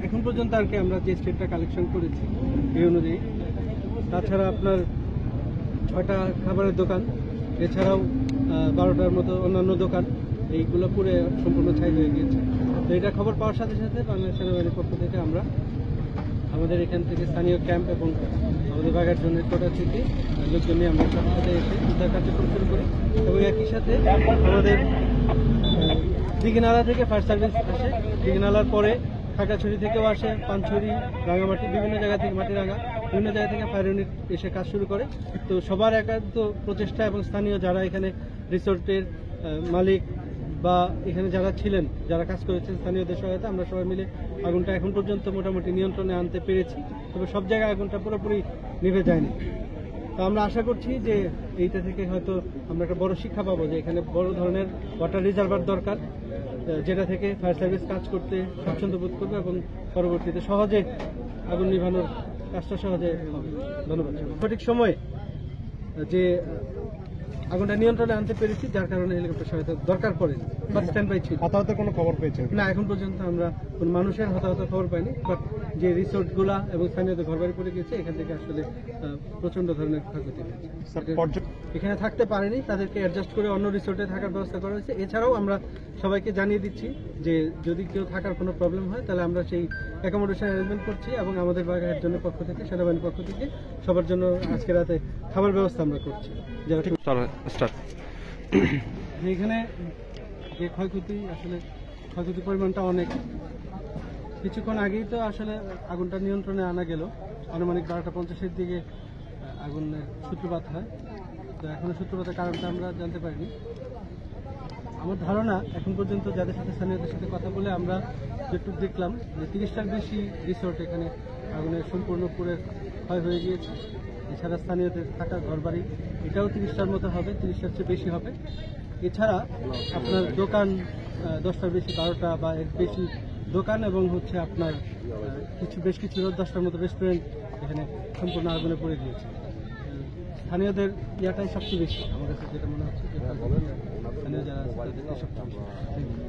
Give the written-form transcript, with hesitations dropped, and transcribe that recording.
এখন পর্যন্ত আর কি আমরা যে স্টেটটা কালেকশন করেছি এই অনুযায়ী, তাছাড়া আপনার 6টা খাবারের দোকান, এছাড়াও 12টার মতো অন্যান্য দোকান, এইগুলো পুরো সম্পূর্ণ ছাই হয়ে গিয়েছে। তো এটা খবর পাওয়ার সাথে সাথে বাংলাদেশ সেনাবাহিনীর পক্ষ থেকে আমরা আমাদের এখান থেকে স্থানীয় ক্যাম্প এবং আমাদের বাঘার জন্য কোটা থেকে লোকজন নিয়ে আমরা সাথে এসে উদ্ধার কার্যক্রম শুরু করি এবং একই সাথে আমাদের দিঘিনালা থেকে ফায়ার সার্ভিস আসে, দিঘিনালার পরে খাগড়াছড়ি থেকেও আসে, পানছড়ি, রাঙামাটি, বিভিন্ন জায়গা থেকে মাটিরাঙ্গা, বিভিন্ন জায়গা থেকে ফায়ার ইউনিট এসে কাজ শুরু করে। তো সবার একান্ত প্রচেষ্টা এবং স্থানীয় যারা এখানে রিসোর্টের মালিক বা এখানে যারা ছিলেন, যারা কাজ করেছেন, স্থানীয়দের সহায়তা আমরা সবাই মিলে আগুনটা এখন পর্যন্ত মোটামুটি নিয়ন্ত্রণে আনতে পেরেছি। তবে সব জায়গায় আগুনটা পুরোপুরি নিভে যায়নি। তো আমরা আশা করছি যে এইটা থেকে হয়তো আমরা একটা বড় শিক্ষা পাবো যে এখানে বড় ধরনের ওয়াটার রিজার্ভার দরকার, যেটা থেকে ফায়ার সার্ভিস কাজ করতে স্বাচ্ছন্দ্য বোধ করবে এবং পরবর্তীতে সহজে আগুন নিভানোর কাজটা সহজে হবে। ধন্যবাদ। সঠিক সময়ে যে আগুনটা নিয়ন্ত্রণে আনতে পেরেছি, যার কারণে হেলিকপ্টার সহায়তা দরকার পড়েনি, বাট স্ট্যান্ড বাই ছিল। হতাহতের কোনো খবর পেয়েছেন না, এখন পর্যন্ত আমরা কোন মানুষের হতাহতের খবর পাইনি, বাট যে রিসোর্টগুলা এবং স্থানীয়দের ঘরবাড়ি পড়ে গেছে, এখান থেকে আসলে প্রচন্ড ধরনের ক্ষয়ক্ষতি হয়েছে। এখানে থাকতে পারেনি, তাদেরকে অ্যাডজাস্ট করে অন্য রিসোর্টে থাকার ব্যবস্থা করা হয়েছে। এছাড়াও আমরা সবাইকে জানিয়ে দিচ্ছি যে যদি কেউ থাকার কোনো প্রবলেম হয় তাহলে আমরা সেই অ্যাকোমোডেশন অ্যারেঞ্জমেন্ট করছি এবং আমাদের বাগেরহাট জোনের পক্ষ থেকে, সেনাবাহিনীর পক্ষ থেকে সবার জন্য আজকে রাতে খাবার ব্যবস্থা আমরা করছি। যারা এখানে যে ক্ষয়ক্ষতি, আসলে ক্ষয়ক্ষতির পরিমাণটা অনেক। কিছুক্ষণ আগেই তো আসলে আগুনটা নিয়ন্ত্রণে আনা গেল, আনুমানিক 12টা 50-এর দিকে আগুনের সূত্রপাত হয়। তো এখনো সূত্রপাতের কারণটা আমরা জানতে পারিনি। আমার ধারণা এখন পর্যন্ত যাদের সাথে স্থানীয়দের সাথে কথা বলে আমরা যেটুকু দেখলাম যে 30টার বেশি রিসোর্ট এখানে আগুনের সম্পূর্ণ পুরে ক্ষয় হয়ে গিয়েছে। এছাড়া স্থানীয়দের থাকার ঘরবাড়ি এটাও 30টার মতো হবে, 30টার চেয়ে বেশি হবে। এছাড়া আপনার দোকান 10টার বেশি, 12টা বা এর বেশি দোকান এবং হচ্ছে আপনার বেশ কিছু 10টার মতো রেস্টুরেন্ট এখানে সম্পূর্ণ আগুনে পড়ে গিয়েছে। স্থানীয়দের ইয়াটাই সবচেয়ে বেশি, আমার কাছে যেটা মনে হচ্ছে যে স্থানীয় যারা আছে তাদেরকে সবচেয়ে বেশি।